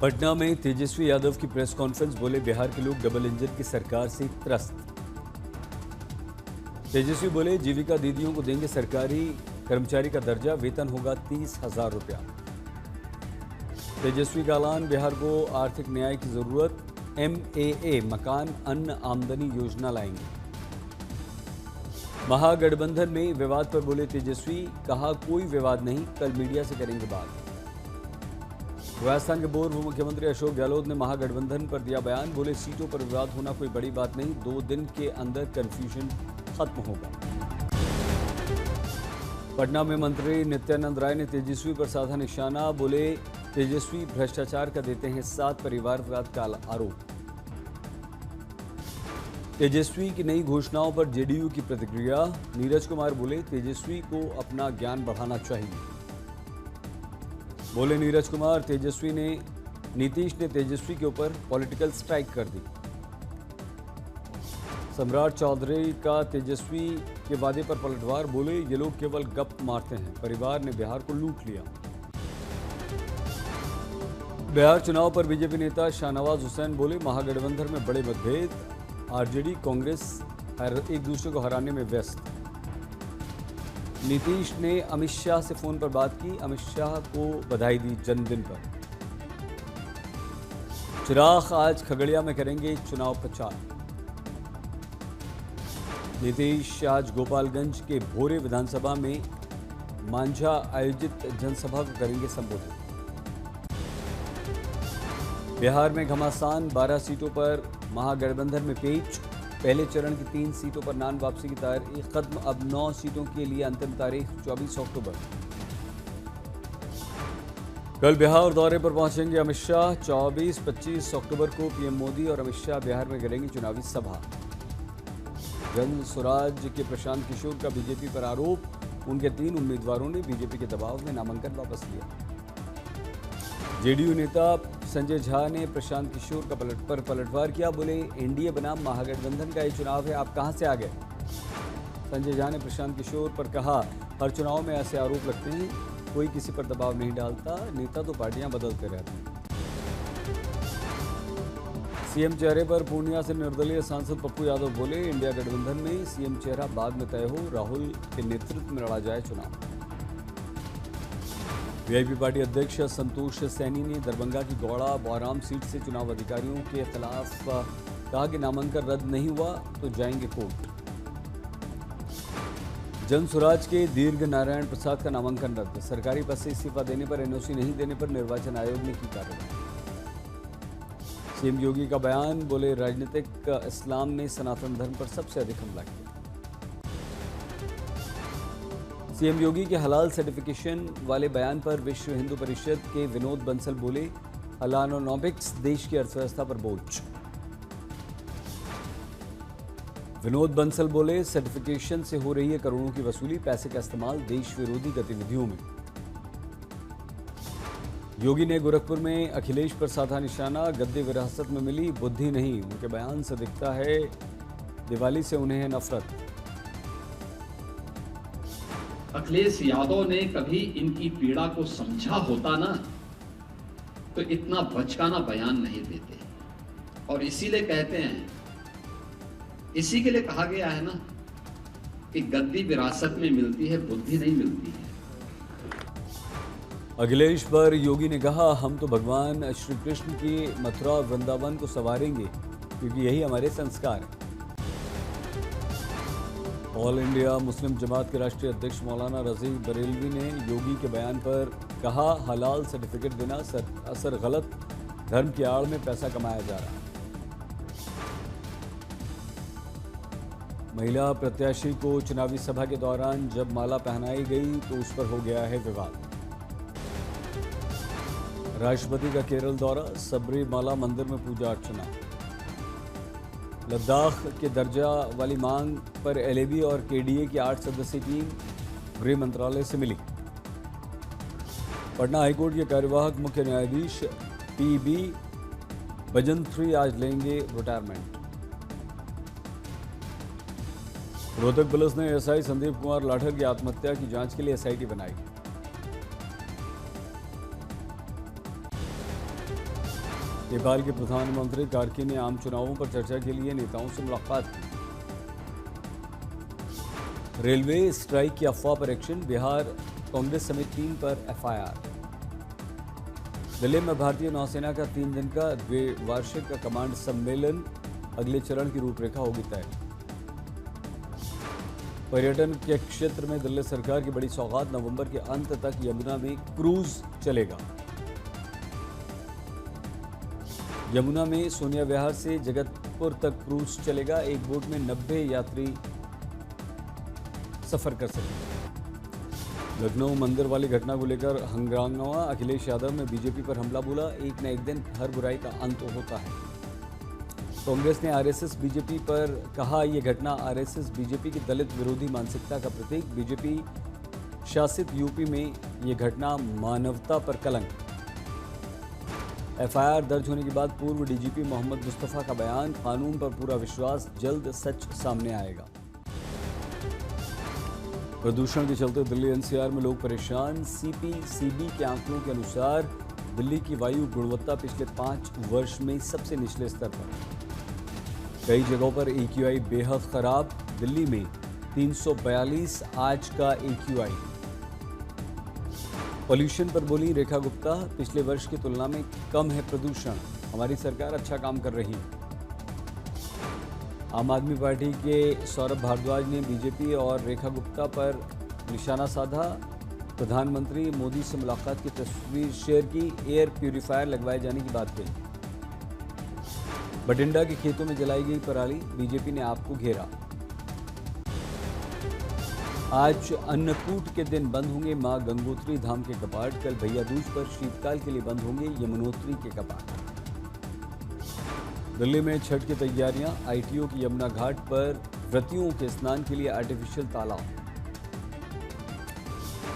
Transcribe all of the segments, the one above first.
पटना में तेजस्वी यादव की press conference, बोले बिहार के लोग डबल इंजन की सरकार से त्रस्त। तेजस्वी बोले जीविका दीदियों को देंगे सरकारी कर्मचारी का दर्जा, वेतन होगा 30,000 रुपया। तेजस्वी का ऐलान, बिहार को आर्थिक न्याय की जरूरत, MAA मकान अन्न आमदनी योजना लाएंगे। महागठबंधन में विवाद पर बोले तेजस्वी, कहा कोई विवाद नहीं, कल मीडिया से करेंगे बात। राजस्थान के पूर्व मुख्यमंत्री अशोक गहलोत ने महागठबंधन पर दिया बयान, बोले सीटों पर विवाद होना कोई बड़ी बात नहीं, 2 दिन के अंदर कंफ्यूजन खत्म होगा। पटना में मंत्री नित्यानंद राय ने तेजस्वी पर साधा निशाना, बोले तेजस्वी भ्रष्टाचार का देते हैं साथ, परिवारवाद का आरोप। तेजस्वी की नई घोषणाओं पर जेडीयू की प्रतिक्रिया, नीरज कुमार बोले तेजस्वी को अपना ज्ञान बढ़ाना चाहिए। बोले नीरज कुमार, नीतीश ने तेजस्वी के ऊपर पॉलिटिकल स्ट्राइक कर दी। सम्राट चौधरी का तेजस्वी के वादे पर पलटवार, बोले ये लोग केवल गप मारते हैं, परिवार ने बिहार को लूट लिया। बिहार चुनाव पर बीजेपी नेता शाहनवाज हुसैन बोले महागठबंधन में बड़े मतभेद, आरजेडी कांग्रेस एक दूसरे को हराने में व्यस्त। नीतीश ने अमित शाह से फोन पर बात की, अमित शाह को बधाई दी जन्मदिन पर। चिराग आज खगड़िया में करेंगे चुनाव प्रचार। नीतीश आज गोपालगंज के भोरे विधानसभा में मांझा आयोजित जनसभा को करेंगे संबोधित। बिहार में घमासान, 12 सीटों पर महागठबंधन में पेच, पहले चरण की 3 सीटों पर नाम वापसी की तारीख खत्म, अब 9 सीटों के लिए अंतिम तारीख 24 अक्टूबर। कल बिहार दौरे पर पहुंचेंगे अमित शाह, 24-25 अक्टूबर को पीएम मोदी और अमित शाह बिहार में करेंगे चुनावी सभा। जन स्वराज के प्रशांत किशोर का बीजेपी पर आरोप, उनके 3 उम्मीदवारों ने बीजेपी के दबाव में नामांकन वापस लिया। जेडीयू नेता संजय झा ने प्रशांत किशोर का पलटवार किया, बोले एनडीए बनाम महागठबंधन का ये चुनाव है, आप कहां से आ गए। संजय झा ने प्रशांत किशोर पर कहा, हर चुनाव में ऐसे आरोप लगते हैं, कोई किसी पर दबाव नहीं डालता, नेता तो पार्टियां बदलते रहते हैं। सीएम चेहरे पर पूर्णिया से निर्दलीय सांसद पप्पू यादव बोले इंडिया गठबंधन में सीएम चेहरा बाद में तय हो, राहुल के नेतृत्व में लड़ा जाए चुनाव। वीआईपी पार्टी अध्यक्ष संतोष सैनी ने दरभंगा की गौड़ा बौराम सीट से चुनाव अधिकारियों के खिलाफ कहा कि नामांकन रद्द नहीं हुआ तो जाएंगे कोर्ट। जन स्वराज के दीर्घ नारायण प्रसाद का नामांकन रद्द, सरकारी पद से इस्तीफा देने पर एनओसी नहीं देने पर निर्वाचन आयोग ने की कार्रवाई। सीएम योगी का बयान, बोले राजनीतिक इस्लाम ने सनातन धर्म पर सबसे अधिक हमला किया। सीएम योगी के हलाल सर्टिफिकेशन वाले बयान पर विश्व हिंदू परिषद के विनोद बंसल बोले हलालोनॉमिक्स देश की अर्थव्यवस्था पर बोझ। विनोद बंसल बोले सर्टिफिकेशन से हो रही है करोड़ों की वसूली, पैसे का इस्तेमाल देश विरोधी गतिविधियों में। योगी ने गोरखपुर में अखिलेश पर साधा निशाना, गद्दी विरासत में मिली, बुद्धि नहीं, उनके बयान से दिखता है दिवाली से उन्हें है नफरत। अखिलेश यादव ने कभी इनकी पीड़ा को समझा होता ना तो इतना बचकाना बयान नहीं देते, और इसीलिए कहते हैं, इसी के लिए कहा गया है ना कि गद्दी विरासत में मिलती है, बुद्धि नहीं मिलती है। अखिलेश पर योगी ने कहा, हम तो भगवान श्री कृष्ण की मथुरा और वृंदावन को संवारेंगे क्योंकि यही हमारे संस्कार हैं। ऑल इंडिया मुस्लिम जमात के राष्ट्रीय अध्यक्ष मौलाना रज़ी बरेलवी ने योगी के बयान पर कहा, हलाल सर्टिफिकेट देना असर गलत, धर्म की आड़ में पैसा कमाया जा रहा है। महिला प्रत्याशी को चुनावी सभा के दौरान जब माला पहनाई गई तो उस पर हो गया है विवाद। राष्ट्रपति का केरल दौरा, सबरीमाला मंदिर में पूजा अर्चना। लद्दाख के दर्जा वाली मांग पर एलएबी और केडीए की 8 सदस्यीय टीम गृह मंत्रालय से मिली। पटना हाईकोर्ट के कार्यवाहक मुख्य न्यायाधीश पीबी बजंत्री आज लेंगे रिटायरमेंट। रोहतक पुलिस ने एसआई संदीप कुमार लाठर की आत्महत्या की जांच के लिए एसआईटी बनाई। नेपाल के प्रधानमंत्री कार्की ने आम चुनावों पर चर्चा के लिए नेताओं से मुलाकात की। रेलवे स्ट्राइक की अफवाह पर एक्शन, बिहार कांग्रेस समेत 3 पर एफआईआर। दिल्ली में भारतीय नौसेना का 3 दिन का द्विवार्षिक कमांड सम्मेलन, अगले चरण की रूपरेखा होगी तय। पर्यटन के क्षेत्र में दिल्ली सरकार की बड़ी सौगात, नवंबर के अंत तक यमुना में क्रूज चलेगा। यमुना में सोनिया विहार से जगतपुर तक क्रूज चलेगा। एक बोट में 90 यात्री सफर कर सकेंगे। लखनऊ मंदिर वाली घटना को लेकर हंगामा, अखिलेश यादव ने बीजेपी पर हमला बोला, एक न एक दिन हर बुराई का अंत होता है। कांग्रेस ने आरएसएस बीजेपी पर कहा, यह घटना आरएसएस बीजेपी की दलित विरोधी मानसिकता का प्रतीक। बीजेपी शासित यूपी में यह घटना मानवता पर कलंक। एफआईआर दर्ज होने के बाद पूर्व डीजीपी मोहम्मद मुस्तफा का बयान, कानून पर पूरा विश्वास, जल्द सच सामने आएगा। प्रदूषण के चलते दिल्ली एनसीआर में लोग परेशान। सीपीसीबी के आंकड़ों के अनुसार दिल्ली की वायु गुणवत्ता पिछले 5 वर्ष में सबसे निचले स्तर पर। कई जगहों पर AQI बेहद खराब। दिल्ली में 342 आज का AQI। पॉल्यूशन पर बोली रेखा गुप्ता, पिछले वर्ष की तुलना में कम है प्रदूषण, हमारी सरकार अच्छा काम कर रही है। आम आदमी पार्टी के सौरभ भारद्वाज ने बीजेपी और रेखा गुप्ता पर निशाना साधा। प्रधानमंत्री मोदी से मुलाकात की तस्वीर शेयर की, एयर प्यूरिफायर लगवाए जाने की बात कही। बठिंडा के खेतों में जलाई गई पराली, बीजेपी ने आपको घेरा। आज अन्नकूट के दिन बंद होंगे मां गंगोत्री धाम के कपाट। कल भैया दूज पर शीतकाल के लिए बंद होंगे यमुनोत्री के कपाट। दिल्ली में छठ की तैयारियां, आईटीओ की यमुना घाट पर व्रतियों के स्नान के लिए आर्टिफिशियल तालाब।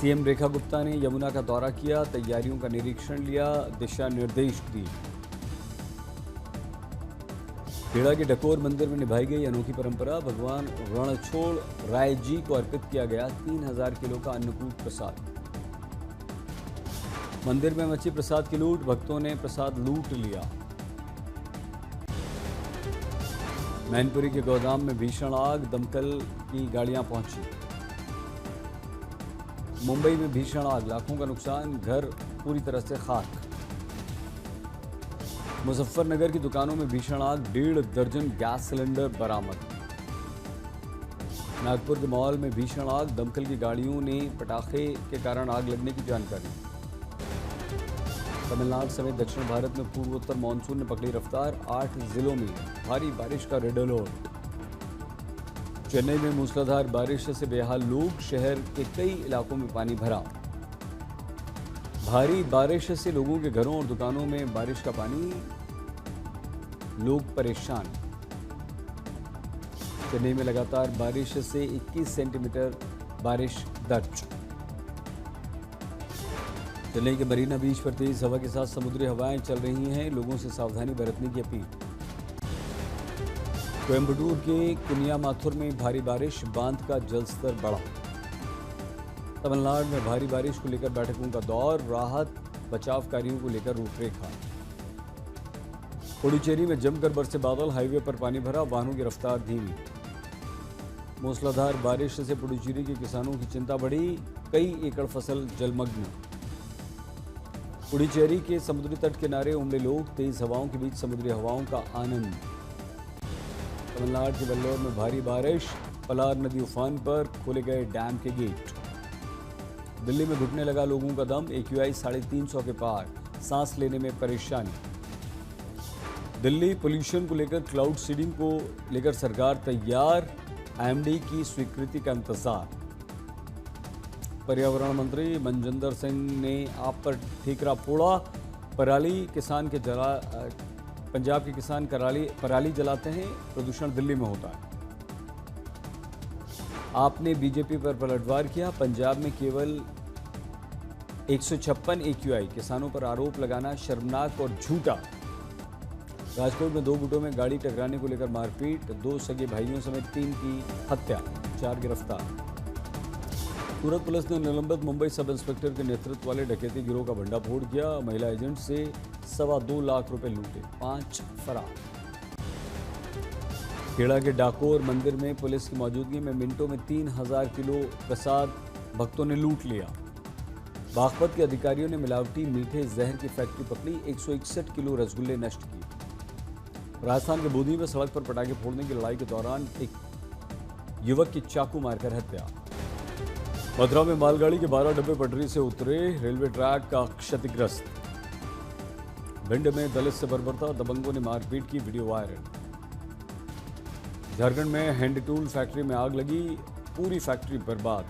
सीएम रेखा गुप्ता ने यमुना का दौरा किया, तैयारियों का निरीक्षण लिया, दिशा निर्देश दिए। खेड़ा के डकोर मंदिर में निभाई गई अनोखी परंपरा, भगवान रणछोड़ राय जी को अर्पित किया गया 3000 किलो का अन्नकूट प्रसाद। मंदिर में मची प्रसाद की लूट, भक्तों ने प्रसाद लूट लिया। मैनपुरी के गोदाम में भीषण आग, दमकल की गाड़ियां पहुंची। मुंबई में भीषण आग, लाखों का नुकसान, घर पूरी तरह से खाक। मुजफ्फरनगर की दुकानों में भीषण आग, 1.5 दर्जन गैस सिलेंडर बरामद। नागपुर के मॉल में भीषण आग, दमकल की गाड़ियों ने पटाखे के कारण आग लगने की जानकारी। तमिलनाडु समेत दक्षिण भारत में पूर्वोत्तर मानसून ने पकड़ी रफ्तार, 8 जिलों में भारी बारिश का रेड अलर्ट। चेन्नई में मूसलाधार बारिश से बेहाल लोग, शहर के कई इलाकों में पानी भरा। भारी बारिश से लोगों के घरों और दुकानों में बारिश का पानी, लोग परेशान। चेन्नई में लगातार बारिश से 21 सेंटीमीटर बारिश दर्ज। चेन्नई के मरीना बीच पर तेज हवा के साथ समुद्री हवाएं चल रही हैं, लोगों से सावधानी बरतने की अपील। कोयम्बटूर के कुनियामाथुर में भारी बारिश, बांध का जलस्तर बढ़ा। तमिलनाडु में भारी बारिश को लेकर बैठकों का दौर, राहत बचाव कार्यों को लेकर रूपरेखा। पुडुचेरी में जमकर बरसे बादल, हाईवे पर पानी भरा, वाहनों की रफ्तार धीमी। मूसलाधार बारिश से पुडुचेरी के किसानों की चिंता बढ़ी, कई एकड़ फसल जलमग्न। पुडुचेरी के समुद्री तट किनारे उमड़े लोग, तेज हवाओं के बीच समुद्री हवाओं का आनंद। तमिलनाडु के वेल्लोर में भारी बारिश, पलार नदी उफान पर, खोले गए डैम के गेट। दिल्ली में घुटने लगा लोगों का दम, AQI 350 के पार, सांस लेने में परेशानी। दिल्ली पोल्यूशन को लेकर क्लाउड सीडिंग को लेकर सरकार तैयार, IMD की स्वीकृति का इंतजार। पर्यावरण मंत्री मनजिंदर सिंह ने आप पर ठीकरा फोड़ा, पंजाब के किसान पराली जलाते हैं, प्रदूषण दिल्ली में होता है। आपने बीजेपी पर पलटवार किया, पंजाब में केवल 156 AQI, किसानों पर आरोप लगाना शर्मनाक और झूठा। राजकोट में 2 गुटों में गाड़ी टकराने को लेकर मारपीट, 2 सगे भाइयों समेत 3 की हत्या, 4 गिरफ्तार। सूरत पुलिस ने निलंबित मुंबई सब इंस्पेक्टर के नेतृत्व वाले डकैती गिरोह का भंडाफोड़ किया। महिला एजेंट से 2.25 लाख रुपए लूटे, 5 फरार। खेड़ा के डाकोर मंदिर में पुलिस की मौजूदगी में मिनटों में 3000 किलो प्रसाद भक्तों ने लूट लिया। बागपत के अधिकारियों ने मिलावटी मीठे जहर की फैक्ट्री पकड़ी, 161 किलो रसगुल्ले नष्ट किए। राजस्थान के बूंदी में सड़क पर पटाखे फोड़ने की लड़ाई के दौरान एक युवक की चाकू मारकर हत्या। मथुरा में मालगाड़ी के 12 डब्बे पटरी से उतरे, रेलवे ट्रैक का क्षतिग्रस्त। भिंड में दलित से बर्बरता, दबंगों ने मारपीट की, वीडियो वायरल। झारखंड में हैंड टूल फैक्ट्री में आग लगी, पूरी फैक्ट्री बर्बाद।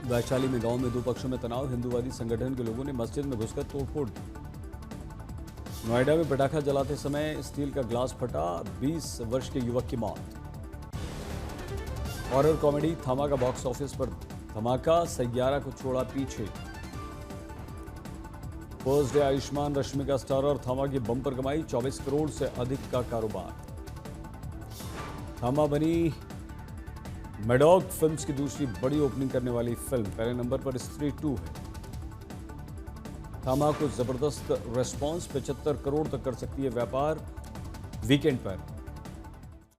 वैशाली में गांव में दो पक्षों में तनाव, हिंदूवादी संगठन के लोगों ने मस्जिद में घुसकर तोड़फोड़ की। नोएडा में पटाखा जलाते समय स्टील का ग्लास फटा, 20 वर्ष के युवक की मौत। हॉरर कॉमेडी थामा का बॉक्स ऑफिस पर धमाका, सैयारा को छोड़ा पीछे। First day Ayushman Rashmika star और थामा की बम्पर कमाई, 24 करोड़ से अधिक का कारोबार। थामा बनी मैडॉग फिल्म्स की दूसरी बड़ी ओपनिंग करने वाली फिल्म, पहले नंबर पर स्त्री 2 है। थामा को जबरदस्त रेस्पॉन्स, 75 करोड़ तक कर सकती है व्यापार वीकेंड पर।